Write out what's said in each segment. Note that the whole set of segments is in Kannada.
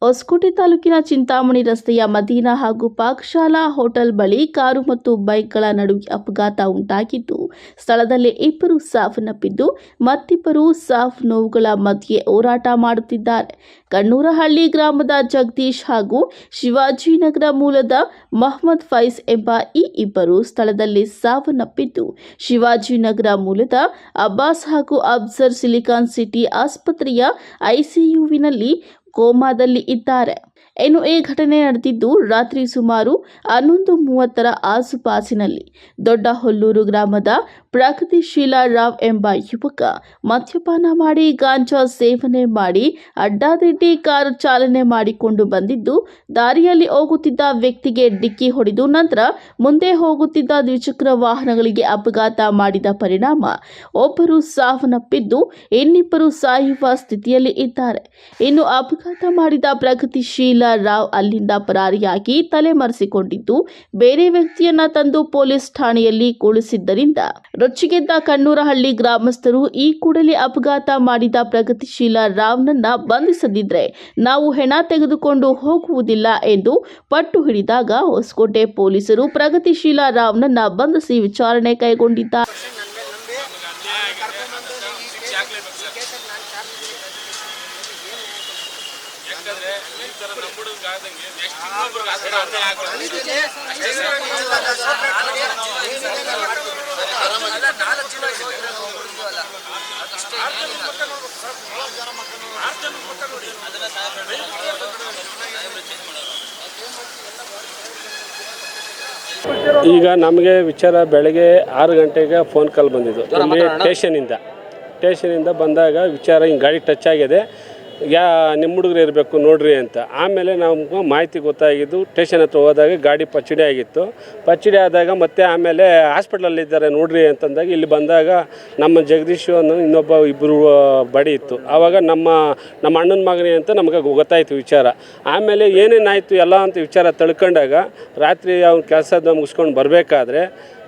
ಹೊಸಕೋಟೆ ತಾಲೂಕಿನ ಚಿಂತಾಮಣಿ ರಸ್ತೆಯ ಮದೀನಾ ಹಾಗೂ ಪಾಕಶಾಲಾ ಹೋಟೆಲ್ ಬಳಿ ಕಾರು ಮತ್ತು ಬೈಕ್ಗಳ ನಡುವೆ ಅಪಘಾತ ಉಂಟಾಗಿದ್ದು, ಸ್ಥಳದಲ್ಲೇ ಇಬ್ಬರು ಸಾವನ್ನಪ್ಪಿದ್ದು, ಮತ್ತಿಬ್ಬರು ಸಾವು ನೋವುಗಳ ಮಧ್ಯೆ ಹೋರಾಟ ಮಾಡುತ್ತಿದ್ದಾರೆ. ಕಣ್ಣೂರಹಳ್ಳಿ ಗ್ರಾಮದ ಜಗದೀಶ್ ಹಾಗೂ ಶಿವಾಜಿನಗರ ಮೂಲದ ಮೊಹಮ್ಮದ್ ಫೈಜ್ ಎಂಬ ಈ ಇಬ್ಬರು ಸ್ಥಳದಲ್ಲಿ ಸಾವನ್ನಪ್ಪಿದ್ದು, ಶಿವಾಜಿನಗರ ಮೂಲದ ಅಬ್ಬಾಸ್ ಹಾಗೂ ಅಫ್ಜರ್ ಸಿಲಿಕಾನ್ ಸಿಟಿ ಆಸ್ಪತ್ರೆಯ ಐಸಿಯುವಿನಲ್ಲಿ ಕೋಮಾದಲ್ಲಿ ಇದ್ದಾರೆ. ಇನ್ನು ಈ ಘಟನೆ ನಡೆದಿದ್ದು ರಾತ್ರಿ ಸುಮಾರು 11:30 ಆಸುಪಾಸಿನಲ್ಲಿ. ದೊಡ್ಡಹೊಲ್ಲೂರು ಗ್ರಾಮದ ಪ್ರಗತಿಶೀಲ ರಾವ್ ಎಂಬ ಯುವಕ ಮದ್ಯಪಾನ ಮಾಡಿ ಗಾಂಜಾ ಸೇವನೆ ಮಾಡಿ ಅಡ್ಡಾದಿಡ್ಡಿ ಕಾರು ಚಾಲನೆ ಮಾಡಿಕೊಂಡು ಬಂದಿದ್ದು, ದಾರಿಯಲ್ಲಿ ಹೋಗುತ್ತಿದ್ದ ವ್ಯಕ್ತಿಗೆ ಡಿಕ್ಕಿ ಹೊಡೆದು ನಂತರ ಮುಂದೆ ಹೋಗುತ್ತಿದ್ದ ದ್ವಿಚಕ್ರ ವಾಹನಗಳಿಗೆ ಅಪಘಾತ ಮಾಡಿದ ಪರಿಣಾಮ ಒಬ್ಬರು ಸಾವನ್ನಪ್ಪಿದ್ದು, ಇನ್ನಿಬ್ಬರು ಸಾಯುವ ಸ್ಥಿತಿಯಲ್ಲಿ ಇದ್ದಾರೆ. ಇನ್ನು ಅಪಘಾತ ಮಾಡಿದ ಪ್ರಗತಿಶೀಲ ರಾವ್ ಅಲ್ಲಿಂದ ಪರಾರಿಯಾಗಿ ತಲೆಮರೆಸಿಕೊಂಡಿದ್ದು, ಬೇರೆ ವ್ಯಕ್ತಿಯನ್ನ ತಂದು ಪೊಲೀಸ್ ಠಾಣೆಯಲ್ಲಿ ಕೂಡಿಸಿದ್ದರಿಂದ ರೊಚ್ಚಿಗೆದ್ದ ಕಣ್ಣೂರಹಳ್ಳಿ ಗ್ರಾಮಸ್ಥರು ಈ ಕೂಡಲೇ ಅಪಘಾತ ಮಾಡಿದ ಪ್ರಗತಿಶೀಲ ರಾವ್ನನ್ನ ಬಂಧಿಸದಿದ್ರೆ ನಾವು ಹೆಣ ತೆಗೆದುಕೊಂಡು ಹೋಗುವುದಿಲ್ಲ ಎಂದು ಪಟ್ಟು ಹಿಡಿದಾಗ ಹೊಸಕೋಟೆ ಪೊಲೀಸರು ಪ್ರಗತಿಶೀಲ ರಾವ್ನನ್ನ ಬಂಧಿಸಿ ವಿಚಾರಣೆ ಕೈಗೊಂಡಿದ್ದಾರೆ. ಯಾಕಂದ್ರೆ ಈ ತರ ನಮ್ಮ ಹುಡುಗ ಆದಂಗೆ ನೆಕ್ಸ್ಟ್ ಇನ್ನೊಬ್ರಿಗೆ ಆದ್ರೆ ಈಗ ನಮಗೆ ವಿಚಾರ ಬೆಳಗ್ಗೆ 6 ಗಂಟೆಗೆ ಫೋನ್ ಕಾಲ್ ಬಂದಿದ್ದು ಸ್ಟೇಷನಿಂದ ಬಂದಾಗ ವಿಚಾರ ಹಿಂಗೆ ಗಾಡಿ ಟಚ್ ಆಗಿದೆ, ನಿಮ್ಮ ಹುಡುಗರು ಇರಬೇಕು ನೋಡ್ರಿ ಅಂತ. ಆಮೇಲೆ ನಮ್ಗೆ ಮಾಹಿತಿ ಗೊತ್ತಾಗಿದ್ದು ಸ್ಟೇಷನ್ ಹತ್ರ ಹೋದಾಗ ಗಾಡಿ ಪಚ್ಚಡಿ ಆಗಿತ್ತು. ಪಚ್ಚಡಿ ಆದಾಗ ಮತ್ತೆ ಆಮೇಲೆ ಹಾಸ್ಪಿಟ್ಲಲ್ಲಿದ್ದಾರೆ ನೋಡ್ರಿ ಅಂತಂದಾಗ ಇಲ್ಲಿ ಬಂದಾಗ ನಮ್ಮ ಜಗದೀಶ್ ಇನ್ನೊಬ್ಬ ಇಬ್ಬರು ಬಡಿ ಇತ್ತು. ಆವಾಗ ನಮ್ಮ ಅಣ್ಣನ ಮಗನೇ ಅಂತ ನಮ್ಗೆ ಗೊತ್ತಾಯಿತು ವಿಚಾರ. ಆಮೇಲೆ ಏನೇನಾಯಿತು ಎಲ್ಲ ಅಂತ ವಿಚಾರ ತಿಳ್ಕೊಂಡಾಗ ರಾತ್ರಿ ಅವ್ನ ಕೆಲಸದ ಮುಗಿಸ್ಕೊಂಡು ಬರಬೇಕಾದ್ರೆ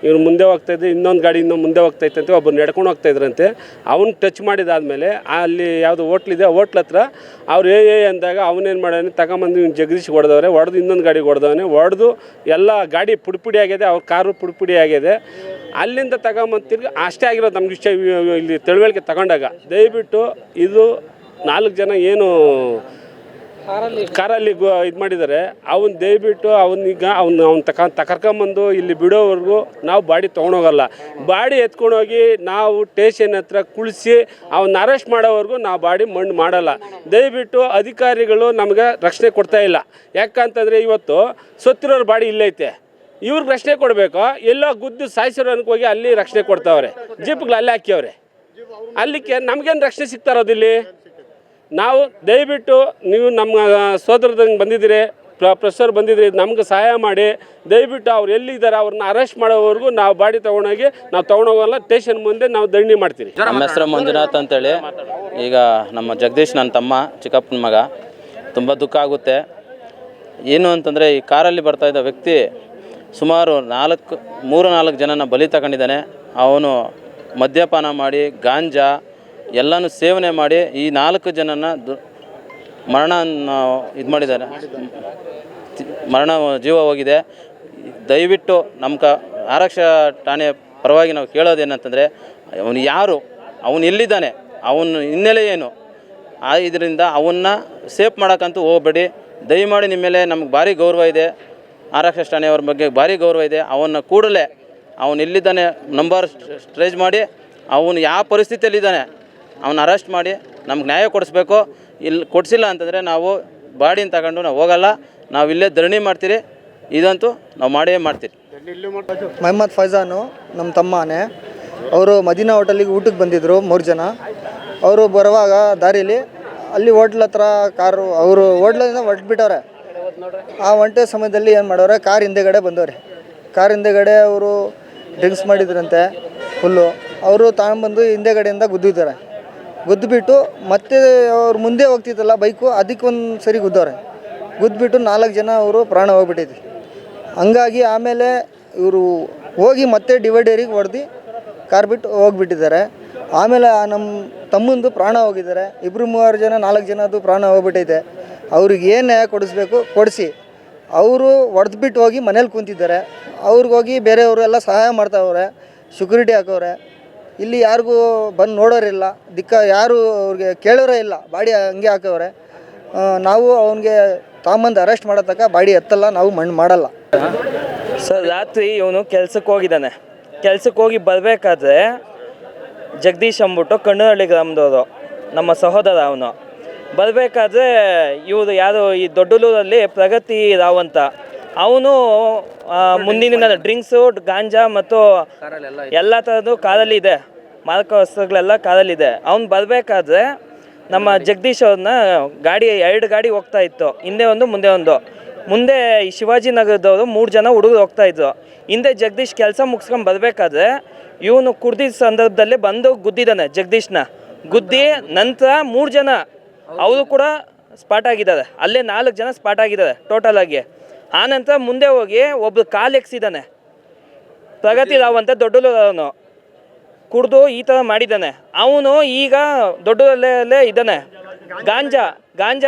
ಇವ್ರು ಮುಂದೆ ಹೋಗ್ತಾಯಿದ್ದೆ, ಇನ್ನೊಂದು ಗಾಡಿ ಮುಂದೆ ಹೋಗ್ತಾಯಿತ್ತಂತೆ, ಒಬ್ಬರು ನಡ್ಕೊಂಡು ಹೋಗ್ತಾಯಿದ್ರಂತೆ. ಅವ್ನು ಟಚ್ ಮಾಡಿದಾದಮೇಲೆ ಅಲ್ಲಿ ಯಾವುದು ಹೋಟ್ಲಿದೆ, ಹೋಟ್ಲ ಹತ್ರ ಅವ್ರು ಅಂದಾಗ ಅವನೇನು ಮಾಡೋನೆ ತಗೊಂಬಂದು ಇವ್ನು ಜಗದೀಶ್ ಹೊಡೆದವ್ರೆ, ಹೊಡೆದು ಇನ್ನೊಂದು ಗಾಡಿಗೆ ಹೊಡೆದು ಎಲ್ಲ ಗಾಡಿ ಪುಡಿ ಆಗಿದೆ, ಅವ್ರ ಕಾರು ಪುಡಿ ಆಗಿದೆ. ಅಲ್ಲಿಂದ ತಗೊಂಬಂದು ತಿರ್ಗಿ ಅಷ್ಟೇ ಆಗಿರೋದು ನಮ್ಗೆ ವಿಷಯ ಇಲ್ಲಿ ತಿಳುವಳಿಕೆ ತಗೊಂಡಾಗ. ದಯವಿಟ್ಟು ಇದು 4 ಜನ ಏನು ಕಾರಲ್ಲಿ ಇದು ಮಾಡಿದ್ದಾರೆ, ಅವನು ದಯವಿಟ್ಟು ಅವ್ನು ಕರ್ಕೊಂಬಂದು ಇಲ್ಲಿ ಬಿಡೋವರೆಗೂ ನಾವು ಬಾಡಿ ತೊಗೊಂಡೋಗಲ್ಲ. ಬಾಡಿ ಎತ್ಕೊಂಡೋಗಿ ನಾವು ಸ್ಟೇಷನ್ ಹತ್ರ ಕುಳಿಸಿ ಅವನ್ನ ಅರೆಸ್ಟ್ ಮಾಡೋವರೆಗೂ ನಾವು ಬಾಡಿ ಮಣ್ಣು ಮಾಡಲ್ಲ. ದಯವಿಟ್ಟು ಅಧಿಕಾರಿಗಳು ನಮಗೆ ರಕ್ಷಣೆ ಕೊಡ್ತಾ ಇಲ್ಲ. ಯಾಕಂತಂದರೆ ಇವತ್ತು ಸತ್ತಿರೋರು ಬಾಡಿ ಇಲ್ಲೈತೆ, ಇವ್ರಿಗೆ ರಕ್ಷಣೆ ಕೊಡಬೇಕು. ಎಲ್ಲೋ ಗುದ್ದು ಸಾಯಿಸಿರೋ ಹೋಗಿ ಅಲ್ಲಿ ರಕ್ಷಣೆ ಕೊಡ್ತಾವ್ರೆ, ಜೀಪ್ಗಳು ಅಲ್ಲಿ ಹಾಕ್ಯವ್ರೆ. ಅಲ್ಲಿಗೆ ನಮಗೇನು ರಕ್ಷಣೆ ಸಿಗ್ತಾ ಇರೋದಿಲ್ಲಿ. ನಾವು ದಯವಿಟ್ಟು ನೀವು ನಮ್ಮ ಸೋದರದಂಗೆ ಬಂದಿದ್ದೀರಿ, ಪ್ರೊಫೆಸರ್ ಬಂದಿದ್ದೀರಿ, ನಮ್ಗೆ ಸಹಾಯ ಮಾಡಿ ದಯವಿಟ್ಟು ಅವ್ರು ಎಲ್ಲಿದ್ದಾರೆ ಅವ್ರನ್ನ ಅರೆಸ್ಟ್ ಮಾಡೋವರೆಗೂ ನಾವು ಬಾಡಿ ತೊಗೊಂಡೋಗಿ ನಾವು ತೊಗೊಂಡೋಗಲ್ಲ. ಸ್ಟೇಷನ್ ಮುಂದೆ ನಾವು ದಂಡಿ ಮಾಡ್ತೀವಿ. ನಮ್ಮ ಹೆಸರು ಮಂಜುನಾಥ್ ಅಂತೇಳಿ. ಈಗ ನಮ್ಮ ಜಗದೀಶ್ ನನ್ನ ತಮ್ಮ, ಚಿಕ್ಕಪ್ಪನ ಮಗ. ತುಂಬ ದುಃಖ ಆಗುತ್ತೆ. ಏನು ಅಂತಂದರೆ ಈ ಕಾರಲ್ಲಿ ಬರ್ತಾಯಿದ್ದ ವ್ಯಕ್ತಿ ಸುಮಾರು 3-4 ಜನನ ಬಲಿ ತಗೊಂಡಿದ್ದಾನೆ. ಅವನು ಮದ್ಯಪಾನ ಮಾಡಿ ಗಾಂಜಾ ಎಲ್ಲನೂ ಸೇವನೆ ಮಾಡಿ ಈ 4 ಜನನ ಮರಣ ಇದು ಮಾಡಿದ್ದಾನೆ, ಜೀವ ಹೋಗಿದೆ. ದಯವಿಟ್ಟು ನಮ್ಮ ಆರಕ್ಷಾ ಠಾಣೆ ಪರವಾಗಿ ನಾವು ಕೇಳೋದೇನಂತಂದರೆ, ಅವನು ಯಾರು, ಅವನು ಎಲ್ಲಿದ್ದಾನೆ, ಅವನ ಹಿನ್ನೆಲೆ ಏನು, ಇದರಿಂದ ಅವನ್ನ ಸೇಫ್ ಮಾಡೋಕ್ಕಂತೂ ಹೋಗಬೇಡಿ. ದಯಮಾಡಿ ನಿಮ್ಮ ಮೇಲೆ ನಮ್ಗೆ ಭಾರಿ ಗೌರವ ಇದೆ, ಆರಕ್ಷಾ ಠಾಣೆಯವ್ರ ಬಗ್ಗೆ ಭಾರಿ ಗೌರವ ಇದೆ. ಅವನ್ನ ಕೂಡಲೇ ಅವನು ಎಲ್ಲಿದ್ದಾನೆ ನಂಬರ್ ಟ್ರೇಸ್ ಮಾಡಿ ಅವನು ಯಾವ ಪರಿಸ್ಥಿತಿಯಲ್ಲಿದ್ದಾನೆ ಅವನ್ನ ಅರೆಸ್ಟ್ ಮಾಡಿ ನಮ್ಗೆ ನ್ಯಾಯ ಕೊಡಿಸ್ಬೇಕು. ಇಲ್ಲಿ ಕೊಡಿಸಿಲ್ಲ ಅಂತಂದರೆ ನಾವು ಬಾಡಿನ ತಗೊಂಡು ನಾವು ಹೋಗಲ್ಲ, ನಾವು ಇಲ್ಲೇ ಧರಣಿ ಮಾಡ್ತೀರಿ. ಇದಂತೂ ನಾವು ಮಾಡೇ ಮಾಡ್ತೀರಿ. ಮೊಹಮ್ಮದ್ ಫೈಜಾನು ನಮ್ಮ ತಮ್ಮನೇ. ಅವರು ಮದೀನಾ ಹೋಟೆಲಿಗೆ ಊಟಕ್ಕೆ ಬಂದಿದ್ದರು 3 ಜನ. ಅವರು ಬರುವಾಗ ದಾರಿಯಲ್ಲಿ ಅಲ್ಲಿ ಹೋಟ್ಲ್ ಹತ್ರ ಕಾರು ಅವರು ಹೋಟ್ಲಿಂದ ಹೊರಟ್ಬಿಟ್ಟವ್ರೆ. ಆ ಒಂಟೆ ಸಮಯದಲ್ಲಿ ಏನು ಮಾಡೋರೆ, ಕಾರ್ ಹಿಂದೆಗಡೆ ಬಂದವ್ರೆ. ಕಾರ್ ಹಿಂದೆಗಡೆ ಅವರು ಡ್ರಿಂಕ್ಸ್ ಮಾಡಿದ್ರಂತೆ ಫುಲ್ಲು. ಅವರು ತಗೊಂಡ್ಬಂದು ಹಿಂದೆಗಡೆಯಿಂದ ಗುದ್ದಿದ್ದಾರೆ. ಗುದ್ದುಬಿಟ್ಟು ಮತ್ತೆ ಅವ್ರು ಮುಂದೆ ಹೋಗ್ತಿದ್ದಲ್ಲ ಬೈಕು, ಅದಕ್ಕೊಂದು ಸರಿ ಗುದ್ದವ್ರೆ. ಗುದ್ದುಬಿಟ್ಟು 4 ಜನ ಅವರು ಪ್ರಾಣ ಹೋಗ್ಬಿಟ್ಟಿದ್ವಿ. ಹಂಗಾಗಿ ಆಮೇಲೆ ಇವರು ಹೋಗಿ ಮತ್ತೆ ಡಿವೈಡರಿಗೆ ಹೊಡೆದು ಕಾರ್ ಬಿಟ್ಟು ಹೋಗಿಬಿಟ್ಟಿದ್ದಾರೆ. ಆಮೇಲೆ ನಮ್ಮ ತಮ್ಮಂದು ಪ್ರಾಣ ಹೋಗಿದ್ದಾರೆ. 2-3 ಜನ 4 ಜನದ್ದು ಪ್ರಾಣ ಹೋಗ್ಬಿಟ್ಟೈತೆ. ಅವ್ರಿಗೆ ಏನು ನ್ಯಾಯ ಕೊಡಿಸ್ಬೇಕು ಕೊಡಿಸಿ. ಅವರು ಹೊಡೆದ್ಬಿಟ್ಟು ಹೋಗಿ ಮನೇಲಿ ಕೂತಿದ್ದಾರೆ. ಅವ್ರಿಗೋಗಿ ಬೇರೆಯವರು ಎಲ್ಲ ಸಹಾಯ ಮಾಡ್ತಾವ್ರೆ, ಸೆಕ್ಯೂರಿಟಿ ಹಾಕವ್ರೆ. ಇಲ್ಲಿ ಯಾರಿಗೂ ಬಂದು ನೋಡೋರಿಲ್ಲ, ಯಾರು ಅವ್ರಿಗೆ ಕೇಳೋರೇ ಇಲ್ಲ. ಬಾಡಿ ಹಂಗೆ ಹಾಕವ್ರೆ. ನಾವು ಅವನಿಗೆ ತಾಂಬಂದು ಅರೆಸ್ಟ್ ಮಾಡೋ ತನಕ ಬಾಡಿ ಎತ್ತಲ್ಲ, ನಾವು ಮಣ್ಣು ಮಾಡಲ್ಲ. ಸರ್, ರಾತ್ರಿ ಇವನು ಕೆಲ್ಸಕ್ಕೆ ಹೋಗಿದ್ದಾನೆ. ಕೆಲ್ಸಕ್ಕೆ ಹೋಗಿ ಬರಬೇಕಾದ್ರೆ ಜಗದೀಶ್ ಅಂದ್ಬಿಟ್ಟು ಕಣ್ಣಹಳ್ಳಿ ಗ್ರಾಮದವರು, ನಮ್ಮ ಸಹೋದರ. ಅವನು ಬರಬೇಕಾದ್ರೆ ಇವರು ಯಾರು ಈ ದೊಡ್ಡಲೂರಲ್ಲಿ ಪ್ರಗತಿ ರಾವ್ ಅಂತ, ಅವನು ಮುಂದಿನ ಡ್ರಿಂಕ್ಸು, ಗಾಂಜಾ ಮತ್ತು ಎಲ್ಲ ಥರದ್ದು ಕಾರಲ್ಲಿ ಇದೆ, ಮಾರಕ ವಸ್ತುಗಳೆಲ್ಲ ಕಾರಲ್ಲಿದೆ. ಅವ್ನು ಬರಬೇಕಾದ್ರೆ ನಮ್ಮ ಜಗದೀಶ್ ಅವ್ರನ್ನ ಗಾಡಿ 2 ಗಾಡಿ ಹೋಗ್ತಾ ಇತ್ತು, ಹಿಂದೆ ಒಂದು ಮುಂದೆ ಒಂದು. ಮುಂದೆ ಈ ಶಿವಾಜಿನಗರದವರು 3 ಜನ ಹುಡುಗರು ಹೋಗ್ತಾಯಿದ್ರು. ಹಿಂದೆ ಜಗದೀಶ್ ಕೆಲಸ ಮುಗಿಸ್ಕೊಂಡು ಬರಬೇಕಾದ್ರೆ ಇವನು ಕುಡ್ದಿದ್ದ ಸಂದರ್ಭದಲ್ಲೇ ಬಂದು ಗುದ್ದಿದ್ದಾನೆ ಜಗದೀಶ್ನ. ಗುದ್ದಿ ನಂತರ 3 ಜನ ಅವರು ಕೂಡ ಸ್ಪಾಟ್ ಆಗಿದ್ದಾರೆ. ಅಲ್ಲೇ 4 ಜನ ಸ್ಪಾಟ್ ಆಗಿದ್ದಾರೆ ಟೋಟಲ್ ಆಗಿ. ಆನಂತರ ಮುಂದೆ ಹೋಗಿ ಒಬ್ರು ಕಾಲು ಎಕ್ಸಿದ್ದಾನೆ, ಪ್ರಗತಿ ರಾವ್ ಅಂತ ದೊಡ್ಡಲೂರವನು. ಕುಡ್ದು ಈ ಥರ ಮಾಡಿದ್ದಾನೆ. ಅವನು ಈಗ ದೊಡ್ಡದಲ್ಲೇ ಇದ್ದಾನೆ. ಗಾಂಜಾ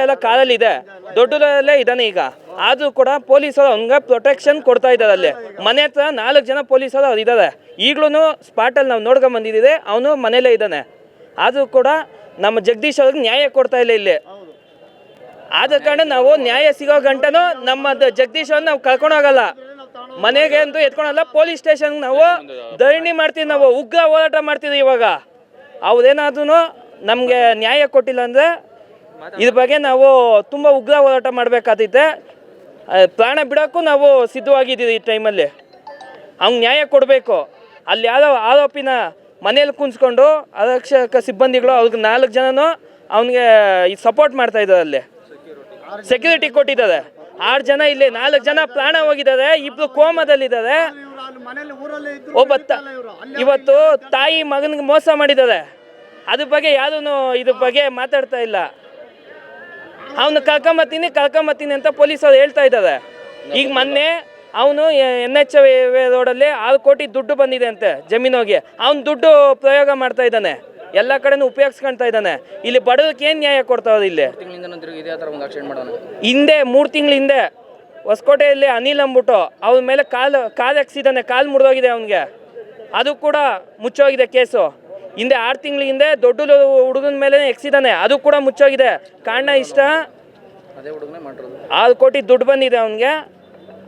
ಎಲ್ಲ ಕಾಲಲ್ಲಿದೆ, ದೊಡ್ಡದಲ್ಲೇ ಇದ್ದಾನೆ ಈಗ. ಆದರೂ ಕೂಡ ಪೊಲೀಸರು ಅವನಿಗೆ ಪ್ರೊಟೆಕ್ಷನ್ ಕೊಡ್ತಾ ಇದ್ದಾರೆ. ಅಲ್ಲಿ ಮನೆ ಹತ್ರ 4 ಜನ ಪೊಲೀಸರು ಅವ್ರು ಇದ್ದಾರೆ. ಈಗಲೂ ಸ್ಪಾಟಲ್ಲಿ ನಾವು ನೋಡ್ಕೊಂಡು ಬಂದಿದ್ದೀವಿ, ಅವನು ಮನೇಲೇ ಇದ್ದಾನೆ. ಆದರೂ ಕೂಡ ನಮ್ಮ ಜಗದೀಶ್ ಅವ್ರಿಗೆ ನ್ಯಾಯ ಕೊಡ್ತಾ ಇಲ್ಲ ಇಲ್ಲಿ. ಆದ ಕಾರಣ ನಾವು ನ್ಯಾಯ ಸಿಗೋ ಗಂಟನೂ ನಮ್ಮ ಜಗದೀಶ್ ಅವ್ರನ್ನ ನಾವು ಕರ್ಕೊಂಡೋಗಲ್ಲ, ಮನೆಗೆ ಅಂತೂ ಎತ್ಕೊಳಲ್ಲ. ಪೊಲೀಸ್ ಸ್ಟೇಷನ್ಗೆ ನಾವು ಧರಣಿ ಮಾಡ್ತೀವಿ, ನಾವು ಉಗ್ರ ಹೋರಾಟ ಮಾಡ್ತೀವಿ. ಇವಾಗ ಅವ್ರೇನಾದ್ರೂ ನಮಗೆ ನ್ಯಾಯ ಕೊಟ್ಟಿಲ್ಲ ಅಂದರೆ ಇದ್ರ ಬಗ್ಗೆ ನಾವು ತುಂಬ ಉಗ್ರ ಹೋರಾಟ ಮಾಡಬೇಕಾದೈತೆ. ಪ್ರಾಣ ಬಿಡೋಕ್ಕೂ ನಾವು ಸಿದ್ಧವಾಗಿದ್ದೀವಿ ಈ ಟೈಮಲ್ಲಿ. ಅವ್ನಿಗೆ ನ್ಯಾಯ ಕೊಡಬೇಕು. ಅಲ್ಲಿ ಯಾರೋ ಆರೋಪಿನ ಮನೇಲಿ ಕುಂತ್ಕೊಂಡು ಆರಕ್ಷಕ ಸಿಬ್ಬಂದಿಗಳು ಅವ್ರಿಗೆ 4 ಜನನೂ ಅವನಿಗೆ ಸಪೋರ್ಟ್ ಮಾಡ್ತಾ ಇದ್ದಾರೆ. ಅಲ್ಲಿ ಸೆಕ್ಯೂರಿಟಿ ಕೊಟ್ಟಿದ್ದಾರೆ. 6 ಜನ ಇಲ್ಲಿ, 4 ಜನ ಪ್ರಾಣ ಹೋಗಿದ್ದಾರೆ, 2 ಕೋಮದಲ್ಲಿದ್ದಾರೆ. ಇವತ್ತು ತಾಯಿ ಮಗನಿಗೆ ಮೋಸ ಮಾಡಿದ್ದಾರೆ. ಅದ್ರ ಬಗ್ಗೆ ಯಾರೂ ಇದ್ರ ಬಗ್ಗೆ ಮಾತಾಡ್ತಾ ಇಲ್ಲ. ಅವನು ಕಳ್ಕೊಂಬತ್ತೀನಿ ಅಂತ ಪೊಲೀಸರು ಹೇಳ್ತಾ ಇದ್ದಾರೆ. ಈಗ ಮೊನ್ನೆ ಅವನು NHV ರೋಡಲ್ಲಿ 6 ಕೋಟಿ ದುಡ್ಡು ಬಂದಿದೆ ಅಂತೆ ಜಮೀನಿಗೆ. ಅವನು ದುಡ್ಡು ಪ್ರಯೋಗ ಮಾಡ್ತಾ ಇದ್ದಾನೆ, ಎಲ್ಲ ಕಡೆನೂ ಉಪಯೋಗಿಸ್ಕೊಳ್ತಾ ಇದ್ದಾನೆ. ಇಲ್ಲಿ ಬಡವಕ್ಕೆ ಏನು ನ್ಯಾಯ ಕೊಡ್ತಾವ್ದು? ಇಲ್ಲಿ ಹಿಂದೆ 3 ತಿಂಗಳ ಹಿಂದೆ ಹೊಸಕೋಟೆಯಲ್ಲಿ ಅನಿಲ್ ಅಂದ್ಬಿಟ್ಟು ಅವ್ರ ಮೇಲೆ ಕಾಲು ಹಾಕ್ಸಿದ್ದಾನೆ, ಕಾಲು ಮುರಿದೋಗಿದೆ ಅವನಿಗೆ. ಅದು ಕೂಡ ಮುಚ್ಚೋಗಿದೆ ಕೇಸು. ಹಿಂದೆ 6 ತಿಂಗಳ ಹಿಂದೆ ದೊಡ್ಡ ಹುಡುಗನ ಮೇಲೆ ಎಕ್ಸಿದ್ದಾನೆ, ಅದು ಕೂಡ ಮುಚ್ಚೋಗಿದೆ. ಕಾರಣ ಇಷ್ಟ, 6 ಕೋಟಿ ದುಡ್ಡು ಬಂದಿದೆ ಅವನಿಗೆ,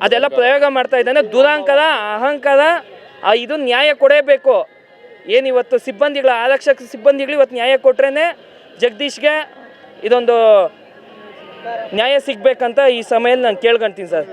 ಅದೆಲ್ಲ ಪ್ರಯೋಗ ಮಾಡ್ತಾ ಇದ್ದಾನೆ. ದುರಾಂಕಾರ, ಅಹಂಕಾರ, ಇದು ನ್ಯಾಯ ಕೊಡೇಬೇಕು. ಏನಿವತ್ತು ಸಿಬ್ಬಂದಿಗಳ ಆರಕ್ಷಕ ಸಿಬ್ಬಂದಿಗಳು ಇವತ್ತು ನ್ಯಾಯ ಕೊಟ್ರೇ ಜಗದೀಶ್ಗೆ ಇದೊಂದು ನ್ಯಾಯ ಸಿಗಬೇಕಂತ ಈ ಸಮಯದಲ್ಲಿ ನಾನು ಕೇಳ್ಕೊಳ್ತೀನಿ ಸರ್.